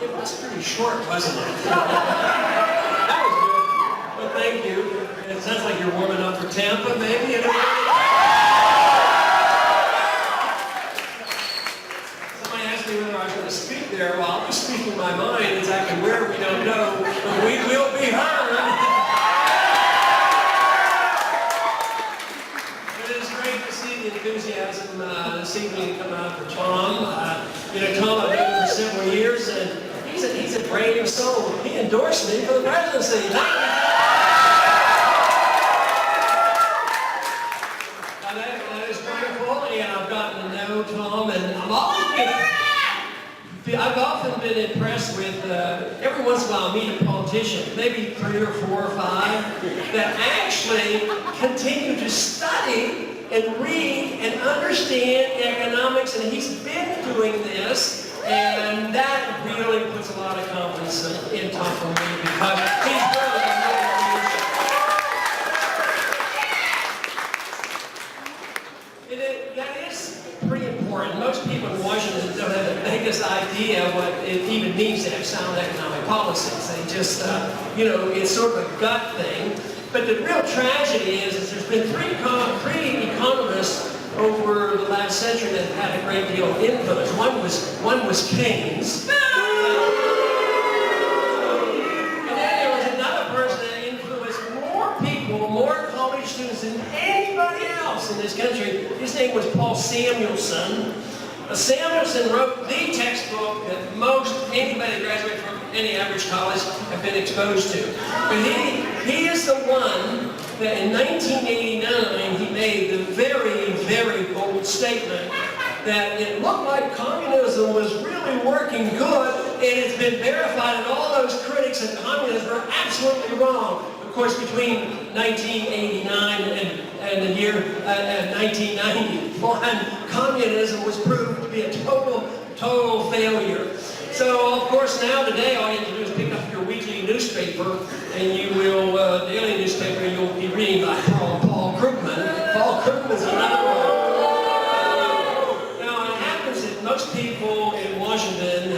It was pretty short, wasn't it? That was good. Well, thank you. It sounds like you're warming up for Tampa, maybe. Somebody asked me whether I was going to speak there. Well, I'll be speaking my mind. Exactly where we don't know, but we will be heard. Enthusiasm this evening to come out for Tom. Tom I've known for several years, and he's a brave soul. He endorsed me for the presidency. Thank you. That is wonderful, and I've gotten to know Tom, and I've often been impressed with, every once in a while I meet a politician, maybe 3 or 4 or 5, that actually continue to study and read and understand economics, and he's been doing this, and that really puts a lot of confidence in Tom for me, because he's really a motivation. That is pretty important. Most people in Washington don't have the biggest idea what it even means to have sound economic policies. They just, it's sort of a gut thing. But the real tragedy is there's been three economists over the last century that had a great deal of influence. One was Keynes. And then there was another person that influenced more people, more college students than anybody else in this country. His name was Paul Samuelson. Samuelson wrote the textbook that most anybody graduated from any average college have been exposed to. But he is the one that in 1989 he made the very, very bold statement that it looked like communism was really working good, and it's been verified that all those critics of communism are absolutely wrong. Of course, between 1989 and the year 1991, communism was proved to be a total failure. So, of course, now today all you have to do is pick up your weekly newspaper, and you will, daily newspaper, you'll be reading by Paul Krugman. Paul Krugman's another one. Now, it happens that most people in Washington,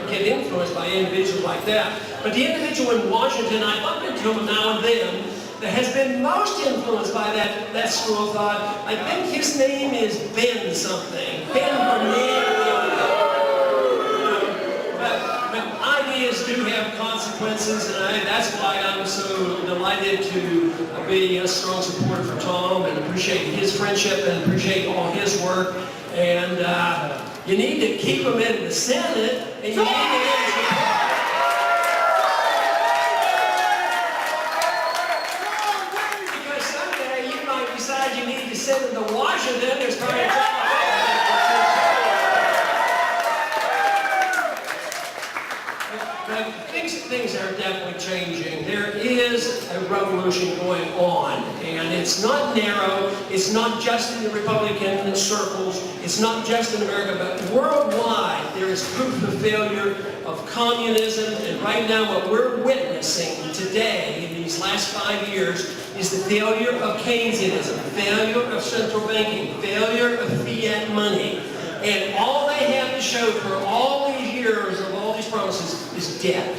get influenced by individuals like that. But the individual in Washington, I bump into him now and then, that has been most influenced by that school of thought. I think his name is Ben something. Ben Bernanke. But ideas do have consequences, and that's why I'm so delighted to be a strong supporter for Tom and appreciate his friendship and appreciate all his work. And you need to keep him in the Senate, and you need to get his support. Because someday you might decide you need to send him to Washington. There's probably a job. Things are definitely changing. There is a revolution going on, and it's not narrow, it's not just in the Republican circles, it's not just in America, but worldwide there is proof of failure of communism, and right now what we're witnessing today in these last 5 years is the failure of Keynesianism, failure of central banking, failure of fiat money, and all they have to show for all these years of all these promises is debt.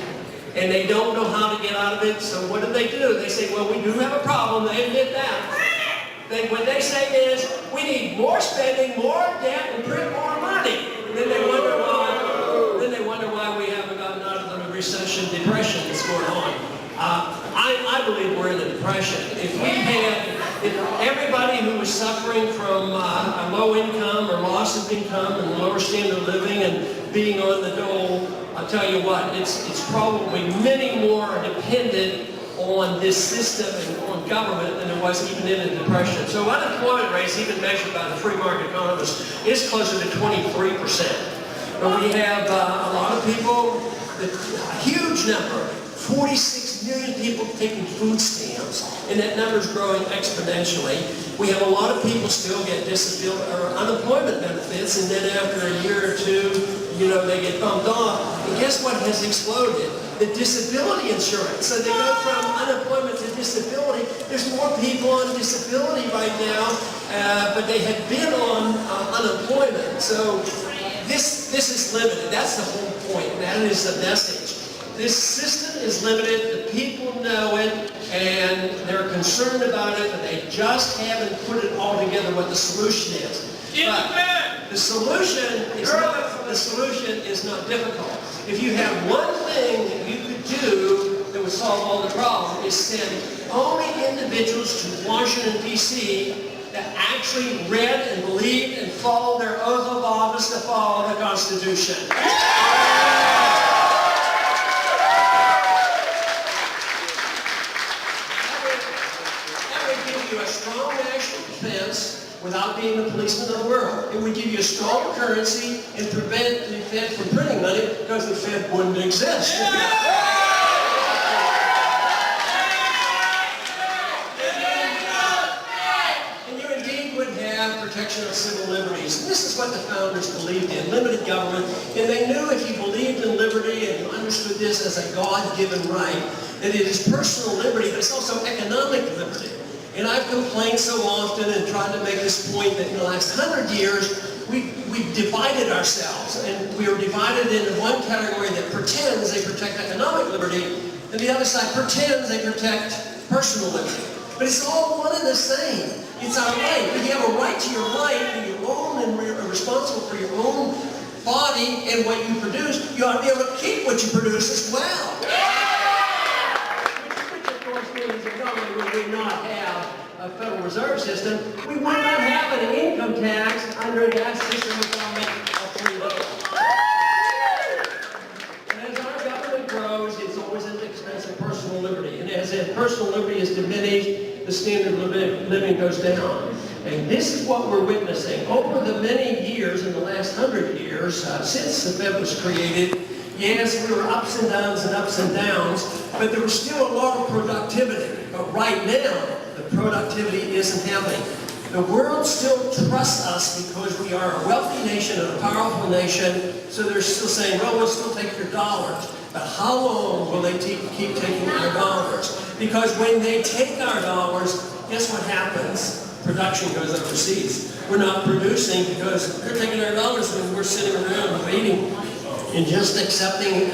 And they don't know how to get out of it, so what do? They say, well, we do have a problem, they admit that. What they say is, we need more spending, more debt, and print more money. And then they wonder why we haven't gotten out of the recession, depression that's going on. I believe we're in a depression. If everybody who was suffering from a low income or loss of income and lower standard of living and being on the dole, I'll tell you what, it's probably many more dependent on this system and on government than there was even in the Depression. So unemployment rates, even measured by the free market economists, is closer to 23%. But we have a lot of people, a huge number, 46 million people taking food stamps, and that number is growing exponentially. We have a lot of people still get disability or unemployment benefits, and then after a year or two, they get bumped off. And guess what has exploded? The disability insurance. So they go from unemployment to disability. There's more people on disability right now, but they had been on unemployment. So this this is limited. That's the whole point. That is the message. This system is limited. The people know it, and they're concerned about it, but they just haven't put it all together what the solution is. But the solution is not difficult. If you have one thing that you could do that would solve all the problems, is send only individuals to Washington, D.C. that actually read and believed and followed their oath of office to follow the Constitution. That would give you a strong national defense without being the policeman of the world. It would give you a strong currency and prevent the Fed from printing money because the Fed wouldn't exist. Protection of civil liberties. And this is what the founders believed in, limited government. And they knew if you believed in liberty and you understood this as a God-given right, that it is personal liberty, but it's also economic liberty. And I've complained so often and tried to make this point that in the last 100 years, we've divided ourselves. And we are divided into one category that pretends they protect economic liberty, and the other side pretends they protect personal liberty. But it's all one and the same. It's our right. If you have a right to your life and you own and are responsible for your own body and what you produce, you ought to be able to keep what you produce as well. Which of course means that not only would we not have a Federal Reserve System, we would not have an income tax under that system of government of free labor. And as our government grows, it's always at the expense of personal liberty. And as personal liberty is diminished, the standard of living goes down. And this is what we're witnessing. Over the many years, in the last 100 years, since the Fed was created, yes, we were ups and downs, but there was still a lot of productivity. But right now, the productivity isn't happening. The world still trusts us because we are a wealthy nation and a powerful nation, so they're still saying, well, we'll still take your dollars. But how long will they keep taking our dollars? Because when they take our dollars, guess what happens? Production goes overseas. We're not producing because they're taking our dollars and we're sitting around waiting and just accepting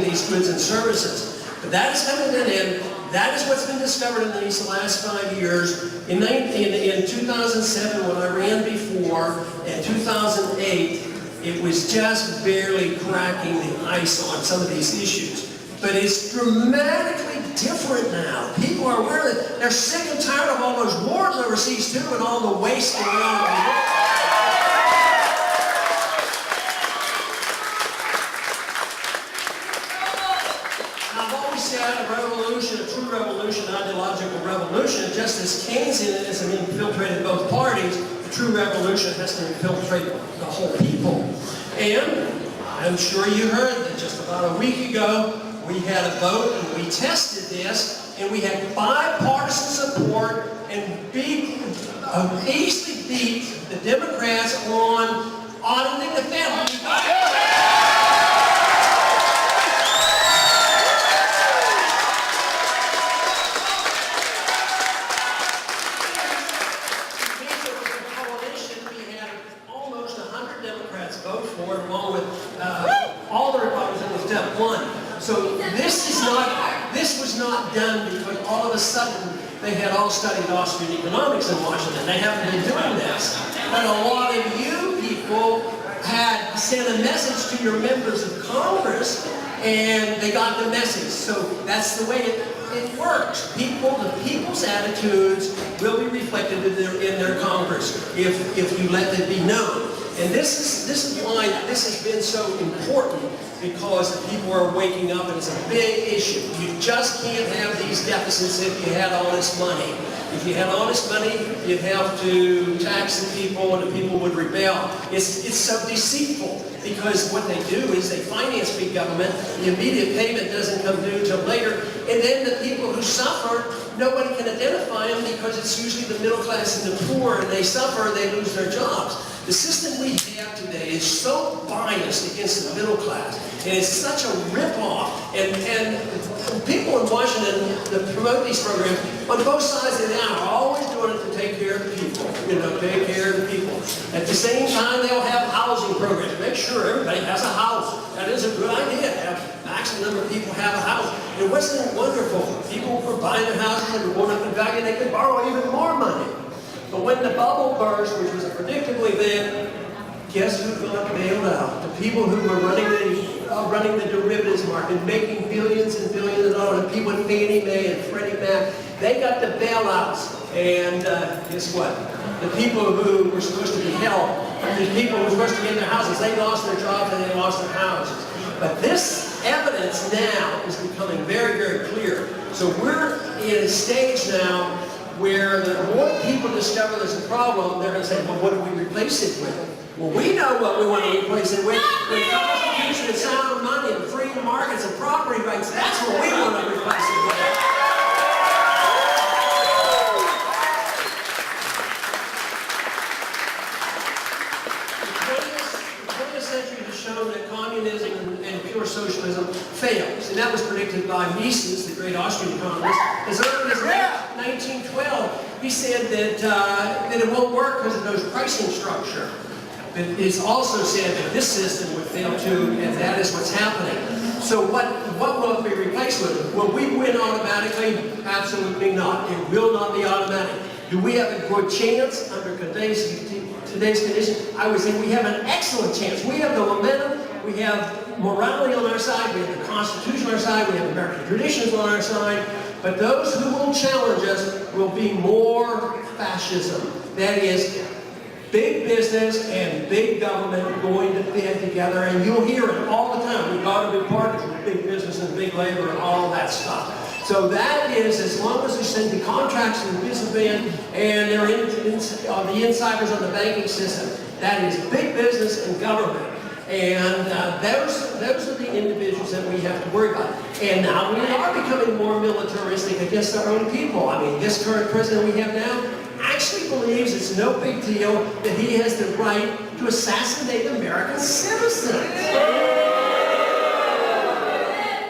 these goods and services. But that is coming to an end. That is what's been discovered in these last 5 years. In 2007, when I ran before, and 2008, it was just barely cracking the ice on some of these issues. But it's dramatically different now. People are aware that they're sick and tired of all those wars overseas too and all the waste going on in the world. I've always said a revolution, a true revolution, an ideological revolution, just as Keynesianism infiltrated both parties, the true revolution has to infiltrate the whole people. And I'm sure you heard that just about a week ago, we had a vote and we tested this, and we had bipartisan support and easily beat the Democrats on auditing the Fed. Vote for it, along with all the Republicans in step one. So this was not done because all of a sudden they had all studied Austrian economics in Washington. They haven't been doing this. But a lot of you people had sent a message to your members of Congress, and they got the message. So that's the way it works. The people's attitudes will be reflected in their Congress if you let them be known. And this is why this has been so important, because the people are waking up and it's a big issue. You just can't have these deficits if you had all this money. If you had all this money, you'd have to tax the people and the people would rebel. It's so deceitful, because what they do is they finance big government, the immediate payment doesn't come due until later, and then the people who suffer, nobody can identify them because it's usually the middle class and the poor, and they suffer, they lose their jobs. The system we have today is so biased against the middle class, and it's such a rip-off. And people in Washington that promote these programs on both sides of the aisle are always doing wanted to take care of the people, take care of the people. At the same time, they'll have housing programs. Make sure everybody has a house. That is a good idea. Have a maximum number of people have a house. And wasn't it wonderful? People were buying their houses and going up in value, they could borrow even more money. But when the bubble burst, which was a predictable event, guess who got bailed out? The people who were running the derivatives market, making billions and billions of dollars. The people in Fannie Mae and Freddie Mac, they got the bailouts. And guess what? The people who were supposed to be helped, the people who were supposed to get their houses, they lost their jobs and they lost their houses. But this evidence now is becoming very, very clear. So we're in a stage now where the more people discover there's a problem, they're going to say, well, what do we replace it with? Well, we know what we want to replace it with. With constitution and sound money and free markets and property rights, that's what we want to replace it with. The 20th century has shown that communism and pure socialism fails. And that was predicted by Mises, the great Austrian economist. As early as 1912, he said that it won't work because of those pricing structure. But it's also said that this system would fail too, and that is what's happening. So what will it be replaced with? Will we win automatically? Absolutely not. It will not be automatic. Do we have a good chance under today's conditions? I would say we have an excellent chance. We have the momentum. We have morality on our side. We have the Constitution on our side. We have American traditions on our side. But those who will challenge us will be more fascism. That is, big business and big government going to band together, and you'll hear it all the time. We've got to be partners with big business and big labor and all that stuff. So that is, as long as they send the contracts to the businessmen and they're the insiders on the banking system, that is big business and government. And those are the individuals that we have to worry about. And now we are becoming more militaristic against our own people. I mean, this current president we have now actually believes it's no big deal that he has the right to assassinate American citizens.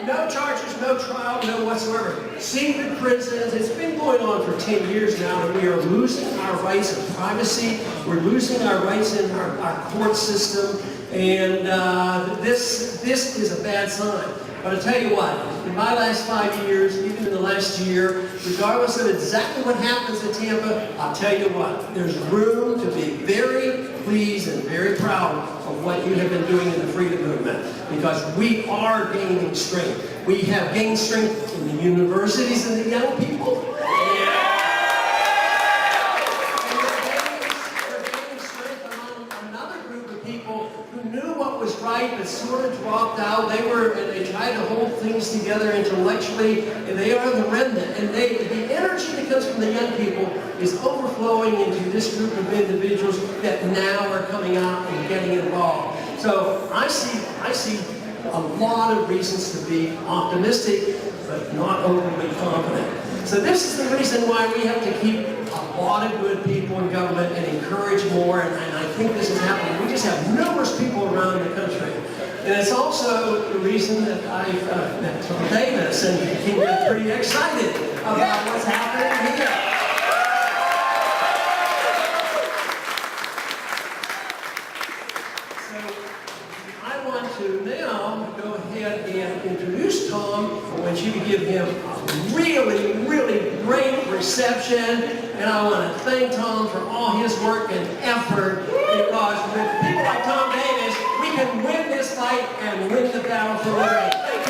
No charges, no trial, no whatsoever. Secret prisons. It's been going on for 10 years now, and we are losing our rights of privacy. We're losing our rights in our court system, and this is a bad sign. But I'll tell you what, in my last 5 years, even in the last year, regardless of exactly what happens in Tampa, I'll tell you what, there's room to be very pleased and very proud of what you have been doing in the freedom movement, because we are gaining strength. We have gained strength in the universities and the young people. Right, but sort of dropped out. They tried to hold things together intellectually, and they are the remnant. And the energy that comes from the young people is overflowing into this group of individuals that now are coming out and getting involved. So I see a lot of reasons to be optimistic, but not overly confident. So this is the reason why we have to keep a lot of good people in government and encourage more, and I think this is happening. We just have numerous people around the country. And it's also the reason that I've met Tom Davis, and he got pretty excited about what's happening here. So I want to now go ahead and introduce Tom. I want you to give him a really, really great reception. And I want to thank Tom for all his work and effort, because with people like Tom Davis, we can win this fight and win the battle for liberty.